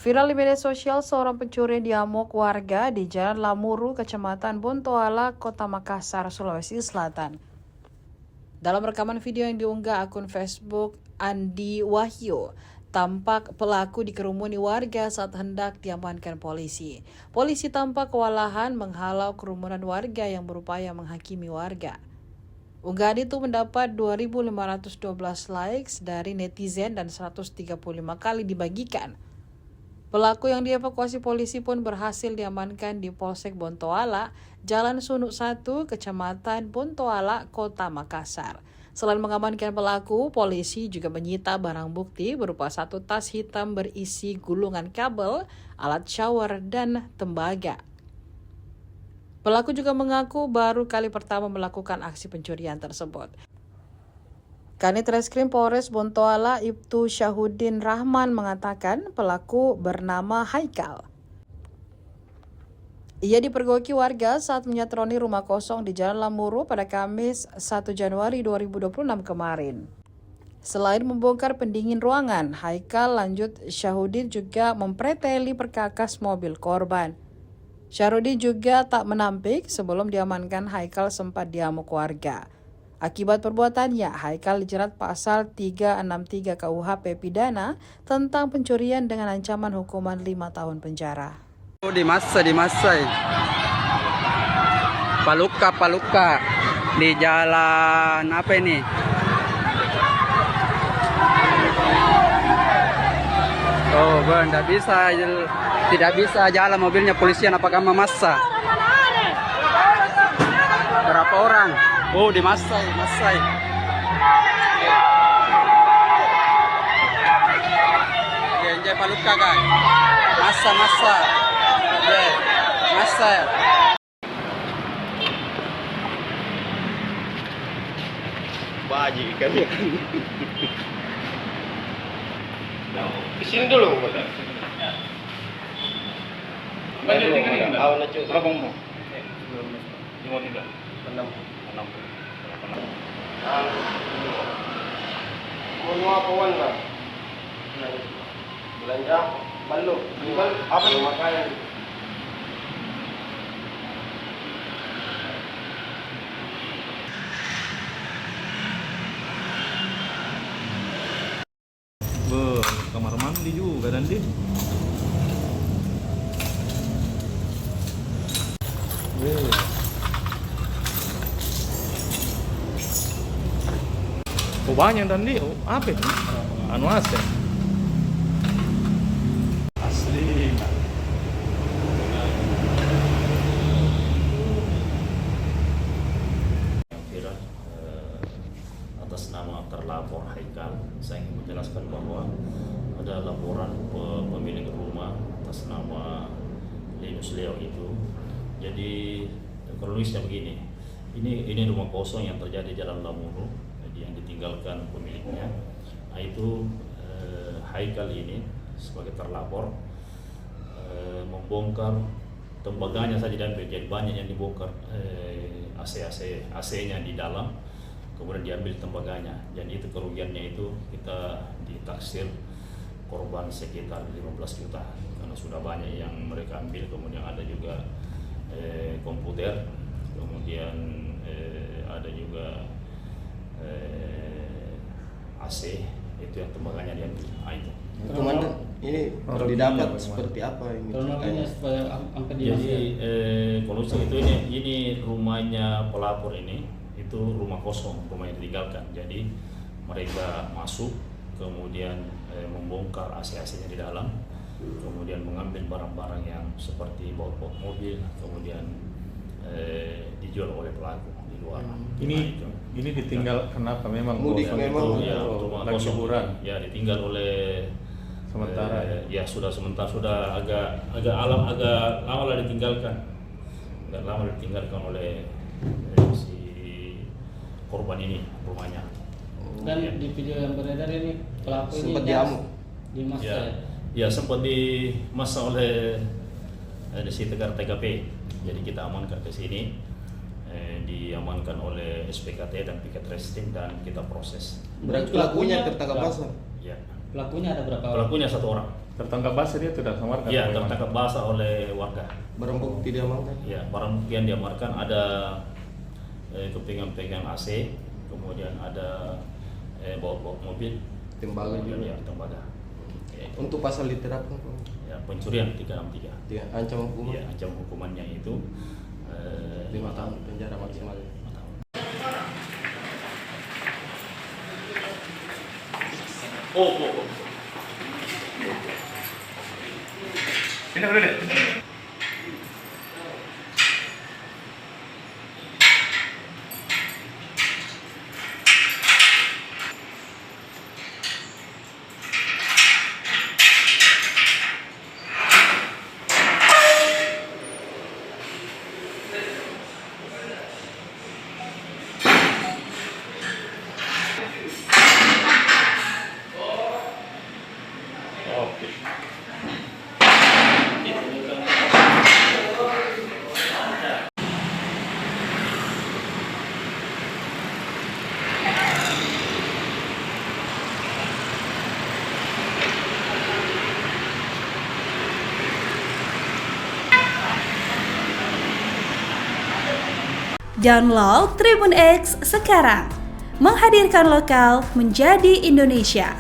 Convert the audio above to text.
Viral di media sosial, seorang pencuri diamuk warga di Jalan Lamuru, Kecamatan Bontoala, Kota Makassar, Sulawesi Selatan. Dalam rekaman video yang diunggah akun Facebook Andi Wahyu, tampak pelaku dikerumuni warga saat hendak diamankan polisi. Polisi tampak kewalahan menghalau kerumunan warga yang berupaya menghakimi warga. Unggahan itu mendapat 2.512 likes dari netizen dan 135 kali dibagikan. Pelaku yang dievakuasi polisi pun berhasil diamankan di Polsek Bontoala, Jalan Sunuk 1, Kecamatan Bontoala, Kota Makassar. Selain mengamankan pelaku, polisi juga menyita barang bukti berupa satu tas hitam berisi gulungan kabel, alat shower, dan tembaga. Pelaku juga mengaku baru kali pertama melakukan aksi pencurian tersebut. Kanit Reskrim Polres Bontoala Ibtu Syahuddin Rahman mengatakan pelaku bernama Haikal. Ia dipergoki warga saat menyatroni rumah kosong di Jalan Lamuru pada Kamis 1 Januari 2026 kemarin. Selain membongkar pendingin ruangan, Haikal lanjut Syahuddin juga mempreteli perkakas mobil korban. Syahuddin juga tak menampik sebelum diamankan Haikal sempat diamuk warga. Akibat perbuatannya, Haikal dijerat pasal 363 KUHP pidana tentang pencurian dengan ancaman hukuman 5 tahun penjara. Di masa Paluka di jalan apa ini? Oh, tidak bisa jalan mobilnya polisian, apakah memassa? Berapa orang? Oh, di Masai. Ya, Paluka kan? Massa. Ya, Massa. Baji kami. Kesini dulu. Banyak tinggal ini. Berapa mau? 5 tidak. 6. Mau apa warna? Belanja balu. Apa yang makanan? Kamar mandi juga dan dia. Oh, banyak dan dia. Oh, apa itu? Anu AC. Asli. Yang viral atas nama terlapor Haikal, saya ingin menjelaskan bahwa ada laporan pemilik rumah atas nama Linus Leo itu. Jadi kronologisnya begini, ini rumah kosong yang terjadi di Jalan Lamuru, yang ditinggalkan pemiliknya. Nah, itu Haikal ini sebagai terlapor membongkar tembaganya saja, dan jadi banyak yang dibongkar, AC-nya di dalam, kemudian diambil tembaganya, dan itu kerugiannya itu kita ditaksir korban sekitar 15 juta karena sudah banyak yang mereka ambil. Kemudian ada juga komputer, kemudian ada juga AC, itu yang tembaganya diambil. Itu. Komandan, ini kalau didapat seperti apa ini? Kronologinya supaya angka dia. Jadi kalau itu ini rumahnya pelapor ini, itu rumah kosong, rumah yang ditinggalkan. Jadi mereka masuk, kemudian membongkar AC-nya di dalam, kemudian mengambil barang-barang yang seperti baut-baut mobil, kemudian dijual oleh pelaku di luar. Ini ditinggal kenapa? Memang Mudik kosong memang. itu Ya, atau rumah lagi kosong. liburan Ya, ditinggal oleh sementara. ya sudah sementara, sudah agak lama lah ditinggalkan. Agak lama ditinggalkan oleh si korban ini rumahnya. Dan di video yang beredar ini pelaku ini Sempat diamuk. di masa Ya, ya sempat dimasa oleh si Tegar TKP. Jadi kita amankan ke sini, diamankan oleh SPKT dan Piket Reskrim, dan kita proses. Berarti pelakunya tertangkap basah. Ya. Pelakunya ada berapa orang? Pelakunya 1 orang. Tertangkap basah dia sudah samarkan. Iya, tertangkap basah oleh warga. Barang bukti diamankan. Ya, barang bukti yang diamankan ada kepingan-pingan AC, kemudian ada bawa mobil, Tembaga juga. ya, tembaga. Untuk pasal diterapkan Pak? Ya, pencurian 363. Ya, ancaman hukuman Ya, ancam hukumannya itu 5 tahun penjara maksimal. 5 tahun. Oh. Pindah dulu deh. Oke. Download Tribun X sekarang, menghadirkan lokal menjadi Indonesia.